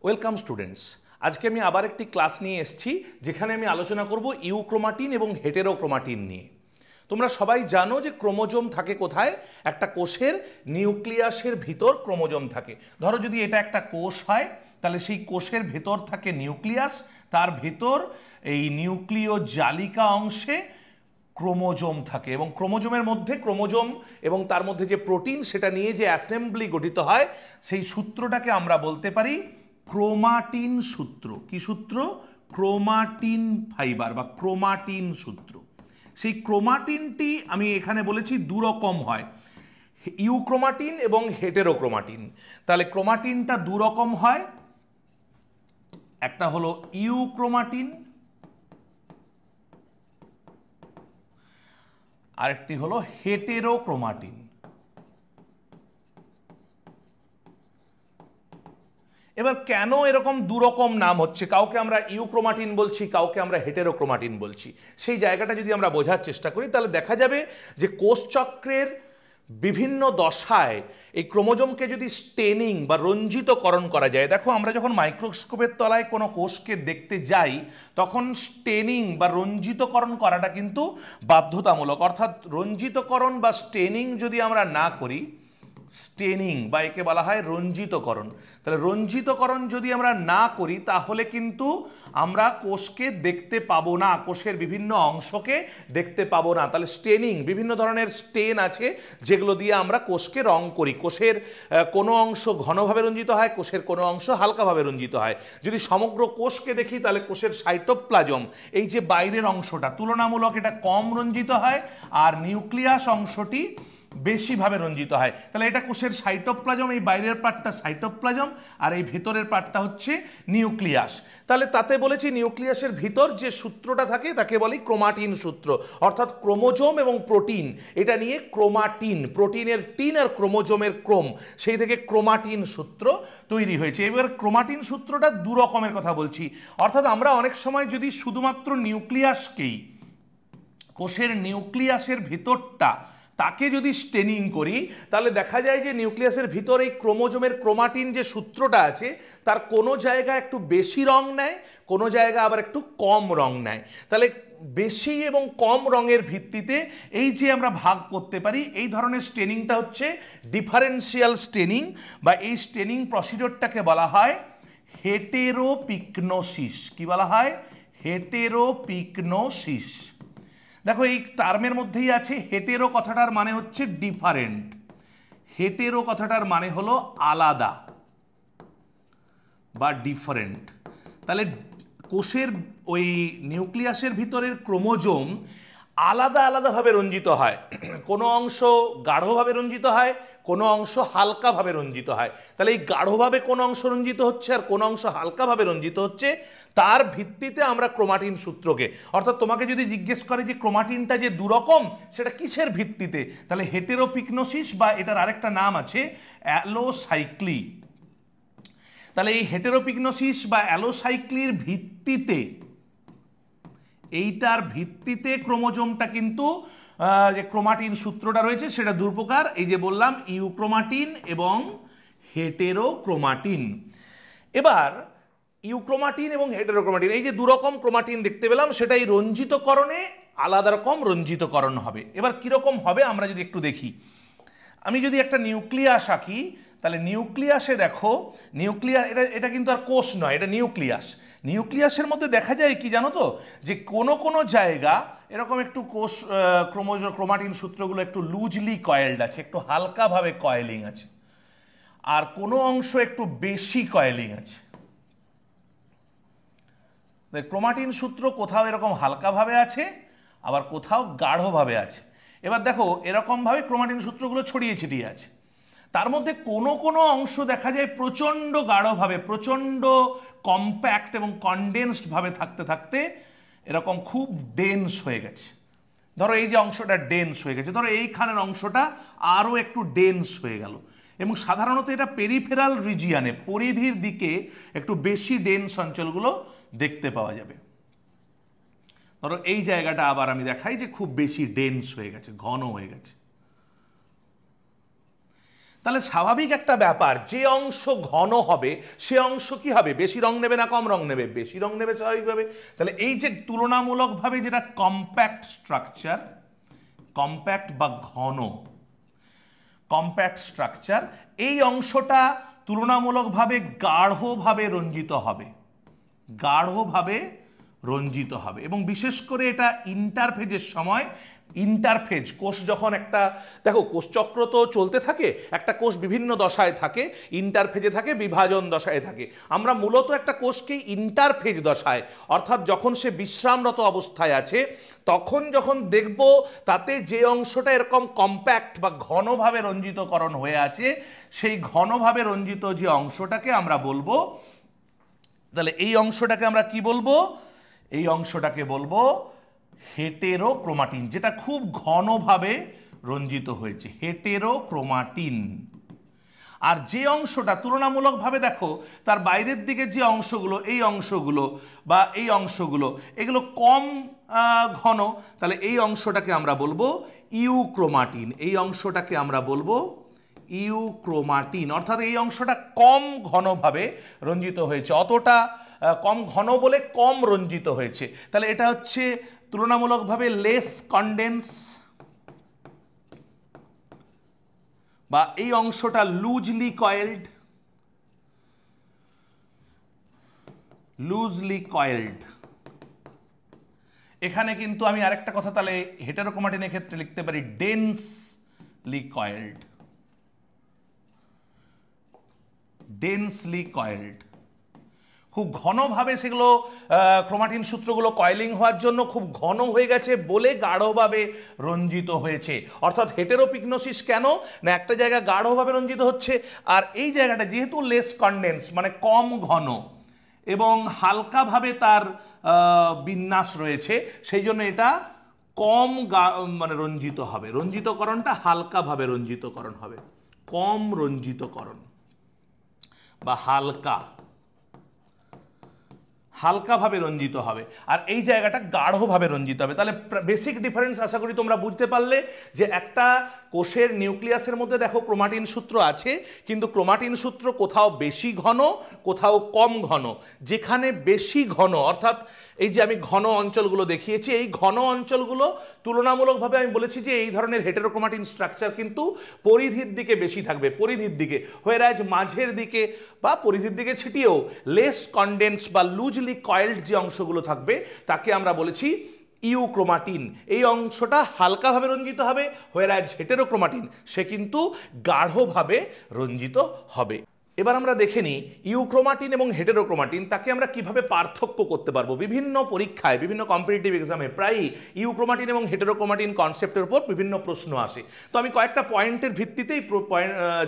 Welcome students. আজকে আমি আবার একটি ক্লাস নিয়ে এসেছি যেখানে আমি আলোচনা করব ইউক্রোমাটিন এবং হেটেরোক্রোমাটিন নিয়ে। তোমরা সবাই জানো যে ক্রোমোজোম থাকে কোথায়? একটা কোষের নিউক্লিয়াসের ভিতর ক্রোমোজোম থাকে। ধরো যদি এটা একটা কোষ হয় তাহলে সেই কোষের ভেতর থাকে নিউক্লিয়াস, তার ভেতর এই নিউক্লিয় জালিকা অংশে ক্রোমোজোম থাকে এবং ক্রোমোজোমের মধ্যে ক্রোমোজোম এবং তার মধ্যে যে প্রোটিন সেটা নিয়ে যে অ্যাসেম্বলি গঠিত হয় সেই সূত্রটাকে আমরা বলতে পারি ক্রোমাটিন সূত্র। কি সূত্র? ক্রোমাটিন ফাইবার বা ক্রোমাটিন সূত্র। সেই ক্রোমাটিনটি আমি এখানে বলেছি দু রকম হয়, ইউক্রোমাটিন এবং হেটেরোক্রোমাটিন। তাহলে ক্রোমাটিনটা দু রকম হয়, একটা হলো ইউক্রোমাটিন, আরেকটি হলো হেটেরোক্রোমাটিন। এবার কেন এরকম দুরকম নাম হচ্ছে? কাউকে আমরা ইউক্রোমাটিন বলছি, কাউকে আমরা হেটেরোক্রোমাটিন বলছি। সেই জায়গাটা যদি আমরা বোঝার চেষ্টা করি তাহলে দেখা যাবে যে কোষচক্রের বিভিন্ন দশায় এই ক্রোমোজোমকে যদি স্টেনিং বা রঞ্জিতকরণ করা যায়, দেখো আমরা যখন মাইক্রোস্কোপের তলায় কোনো কোষকে দেখতে যাই তখন স্টেনিং বা রঞ্জিতকরণ করাটা কিন্তু বাধ্যতামূলক। অর্থাৎ রঞ্জিতকরণ বা স্টেনিং যদি আমরা না করি, স্টেনিং বা একে বলা হয় রঞ্জিতকরণ, তাহলে রঞ্জিতকরণ যদি আমরা না করি তাহলে কিন্তু আমরা কোষকে দেখতে পাবো না, কোষের বিভিন্ন অংশকে দেখতে পাবো না। তাহলে স্টেনিং, বিভিন্ন ধরনের স্টেন আছে যেগুলো দিয়ে আমরা কোষকে রং করি। কোষের কোনো অংশ ঘনভাবে রঞ্জিত হয়, কোষের কোনো অংশ হালকাভাবে রঞ্জিত হয়। যদি সমগ্র কোষকে দেখি তাহলে কোষের সাইটোপ্লাজম, এই যে বাইরের অংশটা তুলনামূলক এটা কম রঞ্জিত হয় আর নিউক্লিয়াস অংশটি বেশিভাবে রঞ্জিত হয়। তাহলে এটা কোষের সাইটোপ্লাজম, এই বাইরের পার্টটা সাইটোপ্লাজম আর এই ভেতরের পার্টটা হচ্ছে নিউক্লিয়াস। তাহলে তাতে বলেছি নিউক্লিয়াসের ভিতর যে সূত্রটা থাকে তাকে বলি ক্রোমাটিন সূত্র। অর্থাৎ ক্রোমোজোম এবং প্রোটিন এটা নিয়ে ক্রোমাটিন, প্রোটিনের টিন আর ক্রোমোজোমের ক্রোম, সেই থেকে ক্রোমাটিন সূত্র তৈরি হয়েছে। এবার ক্রোমাটিন সূত্রটা দু রকমের কথা বলছি। অর্থাৎ আমরা অনেক সময় যদি শুধুমাত্র নিউক্লিয়াসকেই, কোষের নিউক্লিয়াসের ভিতরটা তাকে যদি স্টেনিং করি তাহলে দেখা যায় যে নিউক্লিয়াসের ভিতরে এই ক্রোমোজোমের ক্রোমাটিন যে সূত্রটা আছে তার কোনো জায়গা একটু বেশি রং নেয়, কোনো জায়গা আবার একটু কম রং নেয়। তাহলে বেশি এবং কম রঙের ভিত্তিতে এই যে আমরা ভাগ করতে পারি, এই ধরনের স্টেনিংটা হচ্ছে ডিফারেন্সিয়াল স্টেনিং বা এই স্টেনিং প্রসিডিওরটাকে বলা হয় হেটেরোপিকনোসিস। কি বলা হয়? হেটেরোপিকনোসিস। দেখো এই টার্মের মধ্যেই আছে হেটেরো কথাটার মানে হচ্ছে ডিফারেন্ট, হেটেরো কথাটার মানে হলো আলাদা বা ডিফারেন্ট। তাহলে কোষের ওই নিউক্লিয়াসের ভিতরের ক্রোমোজোম আলাদা আলাদাভাবে রঞ্জিত হয়। কোনো অংশ গাঢ়ভাবে রঞ্জিত হয়, কোনো অংশ হালকাভাবে রঞ্জিত হয়। তাহলে এই গাঢ়ভাবে কোন অংশ রঞ্জিত হচ্ছে আর কোন অংশ হালকাভাবে রঞ্জিত হচ্ছে তার ভিত্তিতে আমরা ক্রোমাটিন সূত্রকে, অর্থাৎ তোমাকে যদি জিজ্ঞেস করে যে ক্রোমাটিনটা যে দুরকম সেটা কিসের ভিত্তিতে, তাহলে হেটেরোপিকনোসিস বা এটার আরেকটা নাম আছে অ্যালোসাইক্লি। তাহলে এই হেটেরোপিকনোসিস বা অ্যালোসাইক্লির ভিত্তিতে, এইটার ভিত্তিতে ক্রোমোজোমটা কিন্তু যে ক্রোমাটিন সূত্রটা রয়েছে সেটা দু প্রকার, এই যে বললাম ইউক্রোমাটিন এবং হেটেরোক্রোমাটিন। এবার ইউক্রোমাটিন এবং হেটেরোক্রোমাটিন এই যে দুরকম ক্রোমাটিন দেখতে পেলাম, সেটা এই রঞ্জিতকরণে আলাদা রকম রঞ্জিতকরণ হবে। এবার কীরকম হবে আমরা যদি একটু দেখি, আমি যদি একটা নিউক্লিয়াস আঁকি তাহলে নিউক্লিয়াসে দেখো, নিউক্লিয়াস এটা কিন্তু আর কোষ নয়, এটা নিউক্লিয়াস। নিউক্লিয়াসের মধ্যে দেখা যায় কি জানো তো, যে কোনো কোনো জায়গা এরকম একটু কোষ ক্রোমাটিন সূত্রগুলো একটু লুজলি কয়েলড আছে, একটু হালকাভাবে কয়েলিং আছে, আর কোনো অংশ একটু বেশি কয়েলিং আছে। ক্রোমাটিন সূত্র কোথাও এরকম হালকাভাবে আছে আবার কোথাও গাঢ়ভাবে আছে। এবার দেখো এরকমভাবে ক্রোমাটিন সূত্রগুলো ছড়িয়ে ছিটিয়ে আছে, তার মধ্যে কোনো কোনো অংশ দেখা যায় প্রচণ্ড গাঢ়ভাবে, প্রচণ্ড কম্প্যাক্ট এবং কনডেন্সড ভাবে থাকতে থাকতে এরকম খুব ডেন্স হয়ে গেছে। ধরো এই যে অংশটা ডেন্স হয়ে গেছে, ধরো এইখানের অংশটা আরও একটু ডেন্স হয়ে গেল, এবং সাধারণত এটা পেরিফেরাল রিজিয়ানে, পরিধির দিকে একটু বেশি ডেন্স অঞ্চলগুলো দেখতে পাওয়া যাবে। ধরো এই জায়গাটা আবার আমি দেখাই যে খুব বেশি ডেন্স হয়ে গেছে, ঘন হয়ে গেছে। তাহলে স্বাভাবিক একটা ব্যাপার, যে অংশ ঘন হবে সে অংশ কি হবে, বেশি রং নেবে না কম রং নেবে, বেশি রং নেবে স্বাভাবিকভাবে। তাহলে এই যে তুলনামূলকভাবে যেটা কম্প্যাক্ট স্ট্রাকচার, কম্প্যাক্ট বা ঘন, কম্প্যাক্ট স্ট্রাকচার, এই অংশটা তুলনামূলকভাবে গাঢ়ভাবে রঞ্জিত হবে, গাঢ়ভাবে রঞ্জিত হবে। এবং বিশেষ করে এটা ইন্টারফেজের সময়, ইন্টারফেজ কোষ যখন একটা, দেখো কোষচক্র তো চলতে থাকে, একটা কোষ বিভিন্ন দশায় থাকে, ইন্টারফেজে থাকে, বিভাজন দশায় থাকে। আমরা মূলত একটা কোষকে ইন্টারফেজ দশায়, অর্থাৎ যখন সে বিশ্রামরত অবস্থায় আছে, তখন যখন দেখব তাতে যে অংশটা এরকম কম্প্যাক্ট বা ঘনভাবে রঞ্জিতকরণ হয়ে আছে, সেই ঘনভাবে রঞ্জিত যে অংশটাকে আমরা বলবো, তাহলে এই অংশটাকে আমরা কি বলবো, এই অংশটাকে বলবো হেটেরোক্রোমাটিন, যেটা খুব ঘনভাবে রঞ্জিত হয়েছে, হেটেরোক্রোমাটিন। আর যে অংশটা তুলনামূলকভাবে দেখো তার বাইরের দিকে যে অংশগুলো, এই অংশগুলো বা এই অংশগুলো, এগুলো কম ঘন, তাহলে এই অংশটাকে আমরা বলবো ইউক্রোমাটিন, এই অংশটাকে আমরা বলবো ইউক্রোমাটিন। অর্থাৎ এই অংশটা কম ঘনভাবে রঞ্জিত হয়েছে, অতটা কম ঘন বলে কম রঞ্জিত হয়েছে। তাহলে এটা হচ্ছে তুলনামূলকভাবে লেস কনডেন্স, বা এই অংশটা লুজলি কয়েলড, লুজলি কয়েলড। এখানে কিন্তু আমি আরেকটা কথা তাহলে হেটেরোক্রোমাটিনের ক্ষেত্রে লিখতে পারি ডেন্সলি কয়েলড, ডেন্সলি কয়েলড। খুব ঘনভাবে সেগুলো ক্রোমাটিন সূত্রগুলো কয়েলিং হওয়ার জন্য খুব ঘন হয়ে গেছে বলে গাঢ়ভাবে রঞ্জিত হয়েছে। অর্থাৎ হেটেরোপিগনোসিস কেন না, একটা জায়গা গাঢ়ভাবে রঞ্জিত হচ্ছে, আর এই জায়গাটা যেহেতু লেস কনডেন্স মানে কম ঘন এবং হালকাভাবে তার বিন্যাস রয়েছে, সেই জন্য এটা কম মানে রঞ্জিত হবে, রঞ্জিতকরণটা হালকাভাবে রঞ্জিতকরণ হবে, কম রঞ্জিতকরণ বা হালকাভাবে রঞ্জিত হবে, আর এই জায়গাটা গাঢ়ভাবে রঞ্জিত হবে। তাহলে বেসিক ডিফারেন্স আশা করি তোমরা বুঝতে পারলে, যে একটা কোষের নিউক্লিয়াসের মধ্যে দেখো ক্রোমাটিন সূত্র আছে, কিন্তু ক্রোমাটিন সূত্র কোথাও বেশি ঘন, কোথাও কম ঘন। যেখানে বেশি ঘন, অর্থাৎ এই যে আমি ঘন অঞ্চলগুলো দেখিয়েছি, এই ঘন অঞ্চলগুলো তুলনামূলকভাবে আমি বলেছি যে এই ধরনের হেটেরোক্রোমাটিন স্ট্রাকচার কিন্তু পরিধির দিকে বেশি থাকবে, পরিধির দিকে, হোয়ারাজ মাঝের দিকে বা পরিধির দিকে ছিটিয়েও লেস কনডেন্স বা লুজলি কয়েলড যে অংশগুলো থাকবে তাকে আমরা বলেছি ইউক্রোমাটিন। এই অংশটা হালকাভাবে রঞ্জিত হবে, হোয়ারাজ হেটেরোক্রোমাটিন সে কিন্তু গাঢ়ভাবে রঞ্জিত হবে। এবার আমরা দেখে নিই ইউক্রোমাটিন এবং হেটেরোক্রোমাটিন, তাকে আমরা কিভাবে পার্থক্য করতে পারবো। বিভিন্ন পরীক্ষায়, বিভিন্ন কম্পিটিটিভ এক্সামে প্রায়ই ইউক্রোমাটিন এবং হেটেরোক্রোমাটিন কনসেপ্টের উপর বিভিন্ন প্রশ্ন আসে। তো আমি কয়েকটা পয়েন্টের ভিত্তিতেই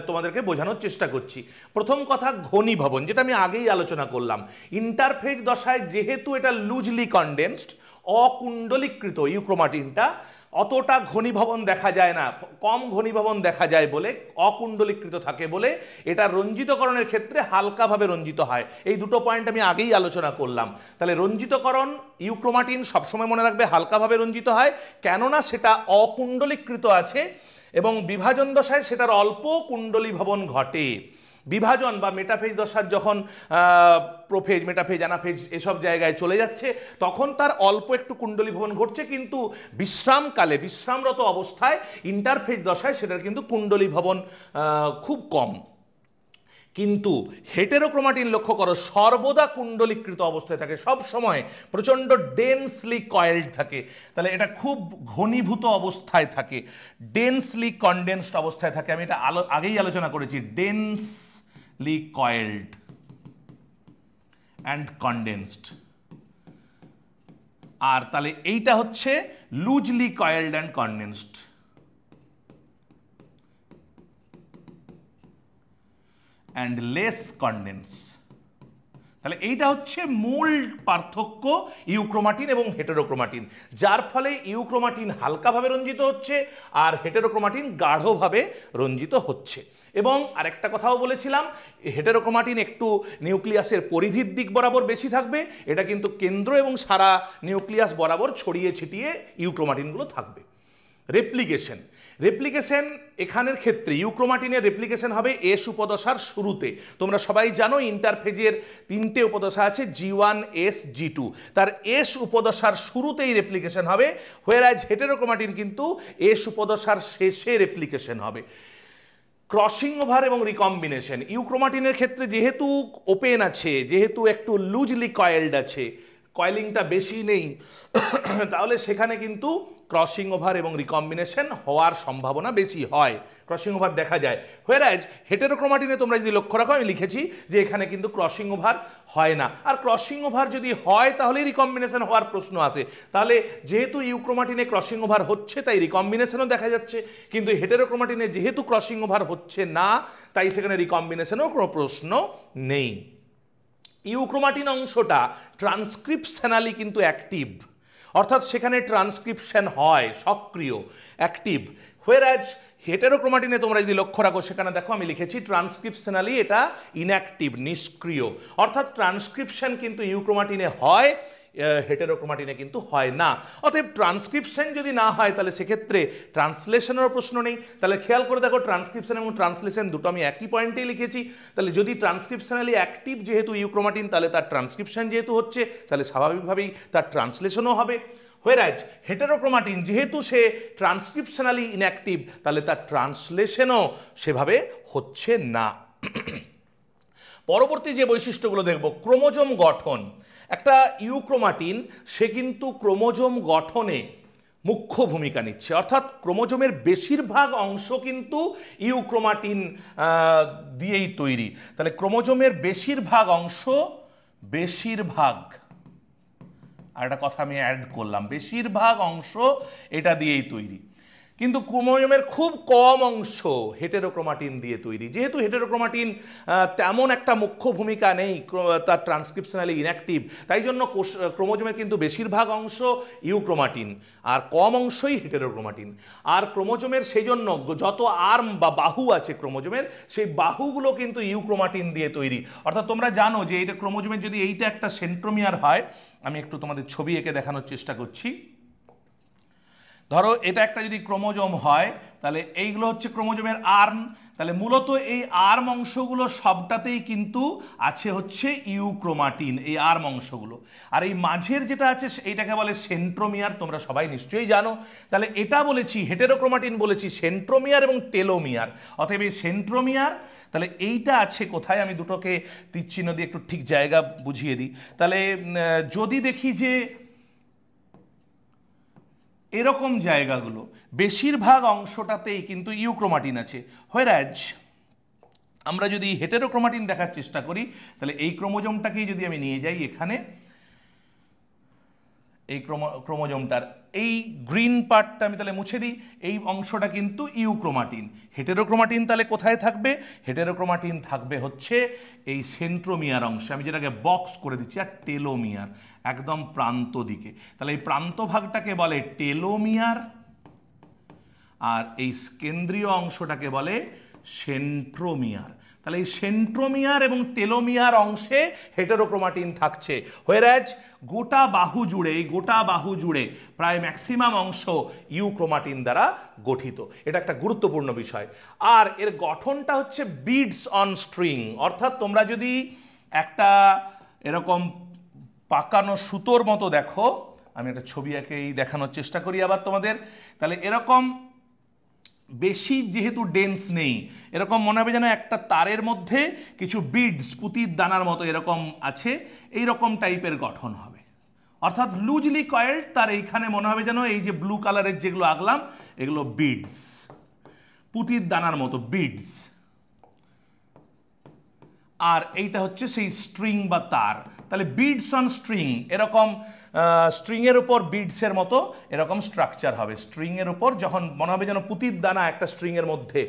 তোমাদেরকে বোঝানোর চেষ্টা করছি। প্রথম কথা, ঘনীভবন, যেটা আমি আগেই আলোচনা করলাম। ইন্টারফেজ দশায় যেহেতু এটা লুজলি কনডেন্সড, অকুণ্ডলীকৃত ইউক্রোমাটিনটা, অতটা ঘনীভবন দেখা যায় না, কম ঘনীভবন দেখা যায় বলে, অকুণ্ডলীকৃত থাকে বলে এটা রঞ্জিতকরণের ক্ষেত্রে হালকাভাবে রঞ্জিত হয়। এই দুটো পয়েন্ট আমি আগেই আলোচনা করলাম। তাহলে রঞ্জিতকরণ ইউক্রোমাটিন সবসময় মনে রাখবে হালকাভাবে রঞ্জিত হয়, কেননা সেটা অকুণ্ডলীকৃত আছে এবং বিভাজন দশায় সেটার অল্প কুণ্ডলীভবন ঘটে। বিভাজন বা মেটাফেজ দশার যখন প্রোফেজ, মেটাফেজ, অ্যানাফেজ এসব জায়গায় চলে যাচ্ছে, তখন তার অল্প একটু কুণ্ডলীভবন ঘটছে, কিন্তু বিশ্রামকালে, বিশ্রামরত অবস্থায় ইন্টারফেজ দশায় সেটার কিন্তু কুণ্ডলীভবন খুব কম। কিন্তু হেটেরোক্রোমাটিন লক্ষ্য করো সর্বদা কুণ্ডলীকৃত অবস্থায় থাকে, সব সময় প্রচণ্ড ডেন্সলি কয়েলড থাকে। তাহলে এটা খুব ঘনীভূত অবস্থায় থাকে, ডেন্সলি কনডেন্সড অবস্থায় থাকে। আমি এটা আগেই আলোচনা করেছি, ডেন্সলি কয়েলড অ্যান্ড কনডেন্সড। আর তাহলে এইটা হচ্ছে loosely coiled and condensed and less condense. তাহলে এইটা হচ্ছে মূল পার্থক্য ইউক্রোমাটিন এবং হেটেরোক্রোমাটিন, যার ফলে ইউক্রোমাটিন হালকাভাবে রঞ্জিত হচ্ছে আর হেটেরোক্রোমাটিন গাঢ়ভাবে রঞ্জিত হচ্ছে। এবং আরেকটা কথাও বলেছিলাম, হেটেরোক্রোমাটিন একটু নিউক্লিয়াসের পরিধির দিক বরাবর বেশি থাকবে, এটা কিন্তু কেন্দ্র এবং সারা নিউক্লিয়াস বরাবর ছড়িয়ে ছিটিয়ে ইউক্রোমাটিনগুলো থাকবে। রেপ্লিকেশন, রেপ্লিকেশন এখানের ক্ষেত্রে ইউক্রোমাটিনের রেপ্লিকেশন হবে এস উপদশার শুরুতে। তোমরা সবাই জানো ইন্টারফেজের 3টে উপদশা আছে, G1 S G2, তার এস উপদশার শুরুতেই রেপ্লিকেশন হবে, হোয়ারএজ হেটেরোক্রোমাটিন কিন্তু এস উপদশার শেষে রেপ্লিকেশন হবে। ক্রসিং ওভার এবং রিকম্বিনেশন, ইউক্রোমাটিনের ক্ষেত্রে যেহেতু ওপেন আছে, যেহেতু একটু লুজলি কয়েলড আছে, কয়েলিংটা বেশি নেই, তাহলে সেখানে কিন্তু ক্রসিং ওভার এবং রিকম্বিনেশন হওয়ার সম্ভাবনা বেশি হয়, ক্রসিং ওভার দেখা যায়। হোয়ারএজ হেটেরোক্রোমাটিনে তোমরা যদি লক্ষ্য রাখো, আমি লিখেছি যে এখানে কিন্তু ক্রসিং ওভার হয় না। আর ক্রসিং ওভার যদি হয় তাহলেই রিকম্বিনেশন হওয়ার প্রশ্ন আসে। তাহলে যেহেতু ইউক্রোমাটিনে ক্রসিং ওভার হচ্ছে তাই রিকম্বিনেশনও দেখা যাচ্ছে, কিন্তু হেটেরোক্রোমাটিনে যেহেতু ক্রসিং ওভার হচ্ছে না তাই সেখানে রিকম্বিনেশনেও কোনো প্রশ্ন নেই। ইউক্রোমাটিন অংশটা ট্রান্সক্রিপশনালি কিন্তু অ্যাক্টিভ, অর্থাৎ সেখানে ট্রান্সক্রিপশন হয়, সক্রিয়, অ্যাক্টিভ। হোয়ারএজ হেটেরোক্রোমাটিনে তোমরা যদি লক্ষ্য রাখো, সেখানে দেখো আমি লিখেছি ট্রান্সক্রিপশনালি এটা ইনঅ্যাক্টিভ, নিষ্ক্রিয়, অর্থাৎ ট্রান্সক্রিপশন কিন্তু ইউক্রোমাটিনে হয়, হেটেরোক্রোমাটিনে কিন্তু হয় না। অতএব ট্রান্সক্রিপশন যদি না হয় তাহলে সেক্ষেত্রে ট্রান্সলেশনেরও প্রশ্ন নেই। তাহলে খেয়াল করে দেখো, ট্রান্সক্রিপশন এবং ট্রান্সলেশন দুটো আমি একই পয়েন্টেই লিখেছি। তাহলে যদি ট্রান্সক্রিপশনালি অ্যাক্টিভ যেহেতু ইউক্রোমাটিন, তাহলে তার ট্রান্সক্রিপশন যেহেতু হচ্ছে, তাহলে স্বাভাবিকভাবেই তার ট্রান্সলেশনও হবে। হোয়ারএজ হেটেরোক্রোমাটিন যেহেতু সে ট্রান্সক্রিপশনালি ইনঅ্যাক্টিভ, তাহলে তার ট্রান্সলেশনও সেভাবে হচ্ছে না। পরবর্তী যে বৈশিষ্ট্যগুলো দেখব, ক্রোমোজোম গঠন। একটা ইউক্রোমাটিন সে কিন্তু ক্রোমোজোম গঠনে মুখ্য ভূমিকা নিচ্ছে, অর্থাৎ ক্রোমোজোমের বেশিরভাগ অংশ কিন্তু ইউক্রোমাটিন দিয়েই তৈরি। তাহলে ক্রোমোজোমের বেশিরভাগ অংশ, বেশিরভাগ, আর একটা কথা আমি অ্যাড করলাম, বেশিরভাগ অংশ এটা দিয়েই তৈরি, কিন্তু ক্রোমোজোমের খুব কম অংশ হেটেরোক্রোমাটিন দিয়ে তৈরি। যেহেতু হেটেরোক্রোমাটিন তেমন একটা মুখ্য ভূমিকা নেই, তার ট্রান্সক্রিপশনালি ইনঅ্যাক্টিভ, তাই জন্য ক্রোমোজোমের কিন্তু বেশিরভাগ অংশ ইউক্রোমাটিন আর কম অংশই হেটেরোক্রোমাটিন। আর ক্রোমোজোমের সেই জন্য যত আর্ম বা বাহু আছে ক্রোমোজোমের, সেই বাহুগুলো কিন্তু ইউক্রোমাটিন দিয়ে তৈরি। অর্থাৎ তোমরা জানো যে এইটা ক্রোমোজোমের যদি এইটা একটা সেন্ট্রোমিয়ার হয়, আমি একটু তোমাদের ছবি এঁকে দেখানোর চেষ্টা করছি। ধরো এটা একটা যদি ক্রোমোজোম হয়, তাহলে এইগুলো হচ্ছে ক্রোমোজোমের আর্ম। তাহলে মূলত এই আর্ম অংশগুলো সবটাতেই কিন্তু আছে হচ্ছে ইউক্রোমাটিন, এই আর্ম অংশগুলো। আর এই মাঝের যেটা আছে এইটাকে বলে সেন্ট্রোমিয়ার, তোমরা সবাই নিশ্চয়ই জানো। তাহলে এটা বলেছি হেটেরোক্রোমাটিন, বলেছি সেন্ট্রোমিয়ার এবং টেলোমিয়ার। অতএব এই সেন্ট্রোমিয়ার, তাহলে এইটা আছে কোথায়, আমি দুটোকে তীরচিহ্ন দিয়ে একটু ঠিক জায়গা বুঝিয়ে দিই। তাহলে যদি দেখি যে এরকম জায়গাগুলো, বেশিরভাগ অংশটাতেই কিন্তু ইউক্রোমাটিন আছে। হোয়ারএজ আমরা যদি হেটেরোক্রোমাটিন দেখার চেষ্টা করি, তাহলে এই ক্রোমোজোমটাকেই যদি আমি নিয়ে যাই এখানে, এই ক্রোমোজোমটার এই গ্রিন পার্টটা আমি তাহলে মুছে দিই, এই অংশটা কিন্তু ইউক্রোমাটিন। হেটেরোক্রোমাটিন তাহলে কোথায় থাকবে? হেটেরোক্রোমাটিন থাকবে হচ্ছে এই সেন্ট্রোমিয়ার অংশে, আমি যেটাকে বক্স করে দিচ্ছি, আর টেলোমিয়ার একদম প্রান্ত দিকে। তাহলে এই প্রান্ত ভাগটাকে বলে টেলোমিয়ার, আর এই কেন্দ্রীয় অংশটাকে বলে সেন্ট্রোমিয়ার। তাহলে এই সেন্ট্রোমিয়ার এবং টেলোমিয়ার অংশে হেটেরোক্রোমাটিন থাকছে। হোয়ারএজ গোটা বাহু জুড়ে, এই গোটা বাহু জুড়ে প্রায় ম্যাক্সিমাম অংশ ইউক্রোমাটিন দ্বারা গঠিত। এটা একটা গুরুত্বপূর্ণ বিষয়। আর এর গঠনটা হচ্ছে বিডস অন স্ট্রিং, অর্থাৎ তোমরা যদি একটা এরকম পাকানো সুতোর মতো দেখো, আমি একটা ছবি এঁকেই দেখানোর চেষ্টা করি আবার তোমাদের। তাহলে এরকম বেশি যেহেতু ডেন্স নেই, এরকম মনে হবে যেন একটা তারের মধ্যে কিছু বিডস, পুতির দানার মতো এরকম আছে, এই রকম টাইপের গঠন হবে। অর্থাৎ লুজলি কয়েলড, তার এইখানে মনে হবে যেন এই যে ব্লু কালারের যেগুলো আঁকলাম এগুলো বিডস, পুতির দানার মতো বিডস। আর এইটা হচ্ছে সেই স্ট্রিং বা তার। তাহলে বিডস অন স্ট্রিং, এরকম স্ট্রিংয়ের উপর বিডসের মতো এরকম স্ট্রাকচার হবে। স্ট্রিংয়ের উপর যখন মনে হবে যেন পুতির দানা একটা স্ট্রিংয়ের মধ্যে,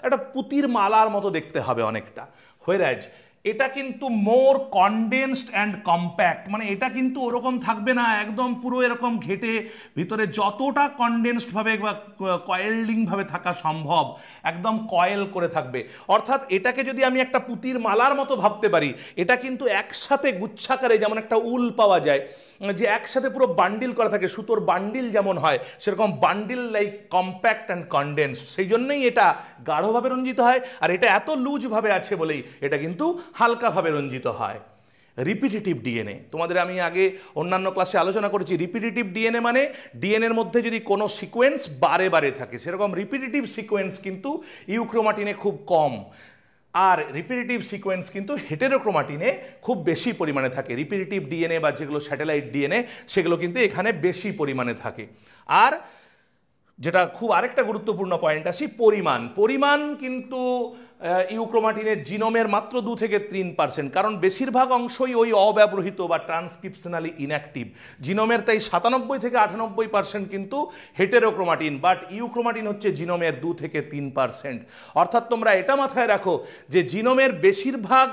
একটা পুতির মালার মতো দেখতে হবে অনেকটা। হোয়ারএজ এটা কিন্তু মোর কনডেন্সড অ্যান্ড কম্প্যাক্ট, মানে এটা কিন্তু ওরকম থাকবে না একদম পুরো এরকম ঘেটে, ভিতরে যতটা কনডেন্সড ভাবে বা কয়েল্ডিং ভাবে থাকা সম্ভব একদম কয়েল করে থাকবে। অর্থাৎ এটাকে যদি আমি একটা পুঁতির মালার মতো ভাবতে পারি, এটা কিন্তু একসাথে গুচ্ছাকারে, যেমন একটা উল পাওয়া যায় যে একসাথে পুরো বান্ডিল করা থাকে, সুতোর বান্ডিল যেমন হয় সেরকম bundle like compact and condensed, সেই জন্যই এটা গাঢ়ভাবে রঞ্জিত হয়। আর এটা এত লুজভাবে আছে বলেই এটা কিন্তু হালকাভাবে রঞ্জিত হয়। রিপিটিটিভ ডিএনএ, তোমাদের আমি আগে অন্যান্য ক্লাসে আলোচনা করেছি, রিপিটিটিভ ডিএনএ মানে ডিএনএর মধ্যে যদি কোনো সিকোয়েন্স বারে বারে থাকে, সেরকম রিপিটিটিভ সিকোয়েন্স কিন্তু ইউক্রোমাটিনে খুব কম, আর রিপিটিটিভ সিকোয়েন্স কিন্তু হেটেরোক্রোমাটিনে খুব বেশি পরিমাণে থাকে। রিপিটিটিভ ডিএনএ বা যেগুলো স্যাটেলাইট ডিএনএ সেগুলো কিন্তু এখানে বেশি পরিমাণে থাকে। আর যেটা খুব আরেকটা গুরুত্বপূর্ণ পয়েন্ট আসি, পরিমাণ কিন্তু ইউক্রোমাটিনের জিনোমের মাত্র 2 থেকে 3%, কারণ বেশিরভাগ অংশই ওই অব্যবহৃত বা ট্রান্সক্রিপশনালি ইনঅ্যাক্টিভ। জিনোমের তাই 97 থেকে 98% কিন্তু হেটেরোক্রোমাটিন, বাট ইউক্রোমাটিন হচ্ছে জিনোমের 2 থেকে 3%। অর্থাৎ তোমরা এটা মাথায় রাখো যে জিনোমের বেশিরভাগ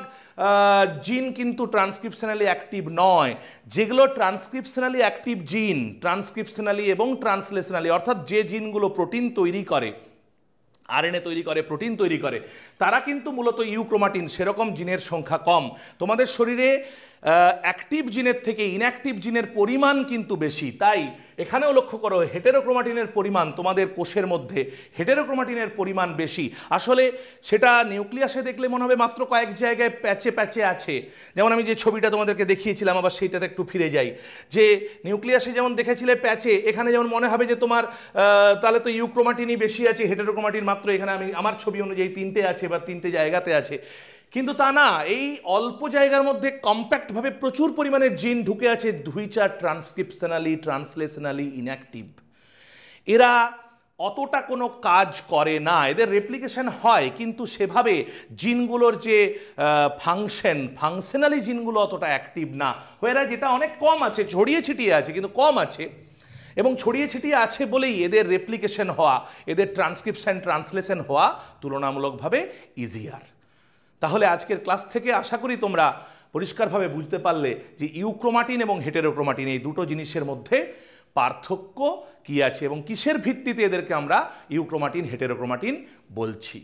জিন কিন্তু ট্রান্সক্রিপশনালি অ্যাক্টিভ নয়। যেগুলো ট্রান্সক্রিপশনালি অ্যাক্টিভ জিন, ট্রান্সক্রিপশনালি এবং ট্রান্সলেশনালি, অর্থাৎ যে জিনগুলো প্রোটিন তৈরি করে, আরএনএ তৈরি করে, প্রোটিন তৈরি করে, তারা কিন্তু মূলত ইউক্রোমাটিন, সেরকম জিনের সংখ্যা কম। তোমাদের শরীরে অ্যাক্টিভ জিনের থেকে ইনঅ্যাক্টিভ জিনের পরিমাণ কিন্তু বেশি। তাই এখানেও লক্ষ্য করো হেটেরোক্রোমাটিনের পরিমাণ, তোমাদের কোষের মধ্যে হেটেরোক্রোমাটিনের পরিমাণ বেশি। আসলে সেটা নিউক্লিয়াসে দেখলে মনে হবে মাত্র কয়েক জায়গায় প্যাচে প্যাচে আছে, যেমন আমি যে ছবিটা তোমাদেরকে দেখিয়েছিলাম, আবার সেইটাতে একটু ফিরে যাই, যে নিউক্লিয়াসে যেমন দেখেছিলে প্যাচে, এখানে যেমন মনে হবে যে তোমার তাহলে তো ইউক্রোমাটিনই বেশি আছে, হেটেরোক্রোমাটিন মাত্র এখানে আমার ছবি অনুযায়ী 3টে আছে বা 3টে জায়গাতে আছে, কিন্তু তা না। এই অল্প জায়গার মধ্যে কম্প্যাক্টভাবে প্রচুর পরিমাণে জিন ঢুকে আছে, হুইচ আর ট্রান্সক্রিপশনালি ট্রান্সলেশনালি ইনঅ্যাক্টিভ। এরা অতটা কোনো কাজ করে না, এদের রেপ্লিকেশন হয় কিন্তু সেভাবে জিনগুলোর যে ফাংশনালি জিনগুলো অতটা অ্যাক্টিভ না, হয়ে যেটা অনেক কম আছে, ছড়িয়ে ছিটিয়ে আছে কিন্তু কম আছে, এবং ছড়িয়ে ছিটিয়ে আছে বলেই এদের রেপ্লিকেশন হওয়া, এদের ট্রান্সক্রিপশন ট্রান্সলেশন হওয়া তুলনামূলকভাবে ইজিয়ার। তাহলে আজকের ক্লাস থেকে আশা করি তোমরা পরিষ্কারভাবে বুঝতে পারলে যে ইউক্রোমাটিন এবং হেটেরোক্রোমাটিন এই দুটো জিনিসের মধ্যে পার্থক্য কী আছে এবং কিসের ভিত্তিতে এদেরকে আমরা ইউক্রোমাটিন হেটেরোক্রোমাটিন বলছি।